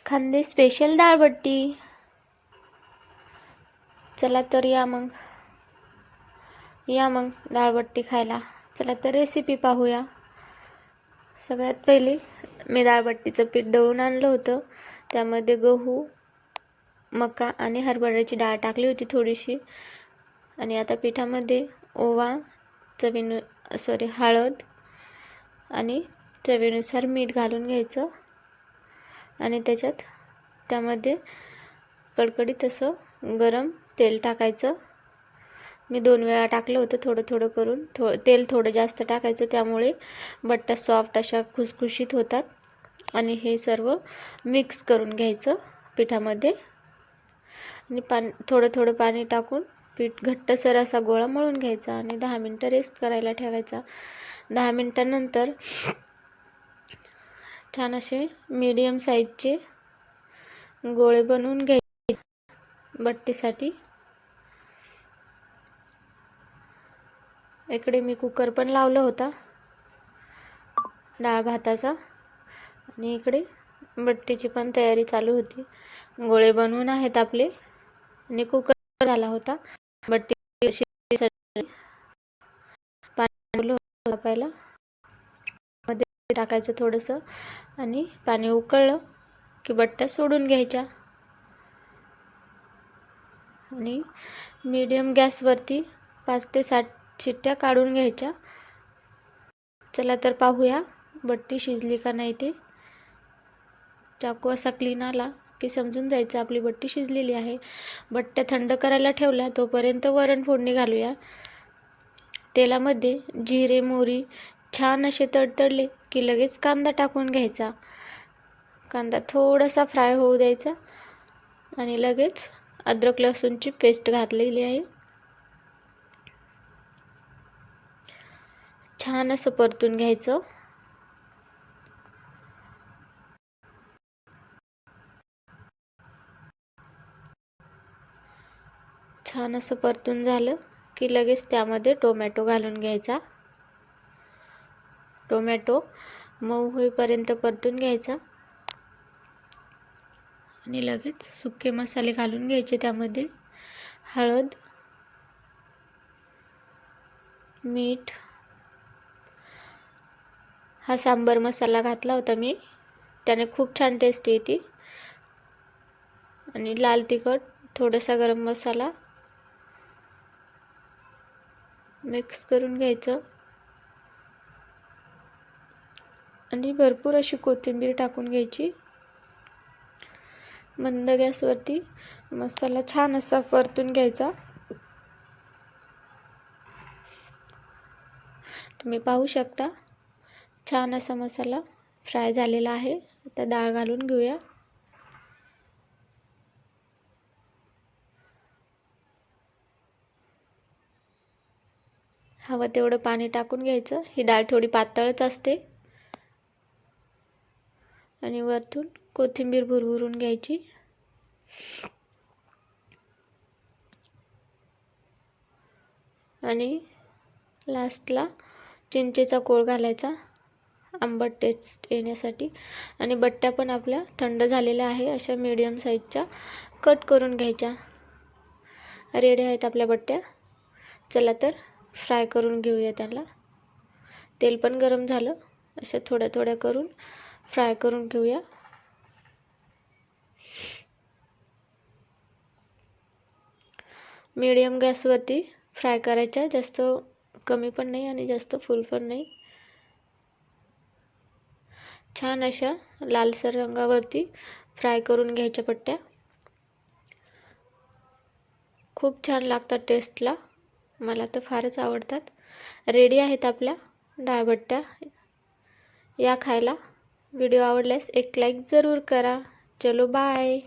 Khandesh special dal baati. चला तर या मग डाळबट्टी खायला. चला तर रेसिपी पाहूया. सगळ्यात पहिली मी डाळबट्टीचं पीठ दळून आणलं होतं. त्यामध्ये गहू, मका आणि हरभऱ्याची डाळ टाकली होती थोडीशी. आणि आता पिठामध्ये ओवा, हळद आणि चवीनुसार मीठ घालून घ्यायचं. आणि त्यामध्ये कडकडीत असं गरम तेल टाकायचं. मी 2 वेळा टाकलं होतं, थोडं थोडं करून. तेल थोडं जास्त टाकायचं, त्यामुळे बट्टा सॉफ्ट अशा खुसखुशीत होतात. आणि हे सर्व मिक्स करून घ्यायचं पिठामध्ये. आणि थोडं थोडं पाणी टाकून पीठ घट्टसर असा गोळा मळून घ्यायचा आणि 10 मिनटं रेस्ट करायला ठेवायचा. 10 मिनटानंतर छान असे मीडियम साईजचे गोळे बनवून घ्यायचे बट्टीसाठी. इकडे मी कुकर पण लावला होता डाळ भाताचा. आणि इकडे बट्टीची पण तयारी चालू होती. गोळे बनवून आहेत आपले. आणि कुकर झाला होता. बट्टी पाणी पहिला मध्ये टाकायचं थोडंसं. आणि पाणी उकळलं की बट्ट्या सोडून घ्यायच्या. आणि मीडियम गॅसवरती 5 ते 7 शिट्ट्या काढून घ्यायच्या. चला तर पाहूया बट्टी शिजली का नाही ते. चाकू असा क्लीन आला की समजून जायचं आपली बट्टी शिजलेली आहे. बट्ट्या थंड करायला ठेवल्या, तोपर्यंत वरण फोडणी घालूया. तेलामध्ये जिरे, मोहरी छान असे तडतडले की लगेच कांदा टाकून घ्यायचा. कांदा थोडासा फ्राय होऊ द्यायचा. आणि लगेच अद्रक लसूणची पेस्ट घातलेली आहे. छान असं परतून घ्यायचं. छान असं परतून झालं की लगेच त्यामध्ये टोमॅटो घालून घ्यायचा. टोमॅटो मऊ होईपर्यंत परतून घ्यायचा. आणि लगेच सुके मसाले घालून घ्यायचे. त्यामध्ये हळद, मीठ, हा सांबर मसाला घातला होता मी, त्याने खूप छान टेस्ट येते. आणि लाल तिखट, थोडासा गरम मसाला मिक्स करून घ्यायचं. आणि भरपूर अशी कोथिंबीर टाकून घ्यायची. मंद गॅसवरती मसाला छान असा परतून घ्यायचा. तुम्ही पाहू शकता छान असा मसाला फ्राय झालेला आहे. आता डाळ घालून घेऊया. हवं तेवढं पाणी टाकून घ्यायचं. ही डाळ थोडी पातळच असते. आणि वरतून कोथिंबीर भुरभुरून घ्यायची. आणि लास्टला चिंचेचा कोळ घालायचा आंबट टेस्ट येण्यासाठी. आणि बट्ट्या पण आपल्या थंड झालेल्या आहे, अशा मीडियम साईजच्या कट करून घ्यायच्या. रेडी आहेत आपल्या बट्ट्या. चला तर फ्राय करून घेऊया त्याला. तेल पण गरम झालं, अशा थोड्या थोड्या करून फ्राय करून घेऊया. मीडियम गॅसवरती फ्राय करायच्या, जास्त कमी पण नाही आणि जास्त फुल पण नाही. छान अशा लालसर रंगावरती फ्राय करून घ्यायच्या बट्ट्या. खूप छान लागतात टेस्टला, मला तर फारच आवडतात. रेडी आहेत आपल्या डाळबट्ट्या. या खायला. व्हिडिओ आवडल्यास एक लाईक जरूर करा. चलो बाय.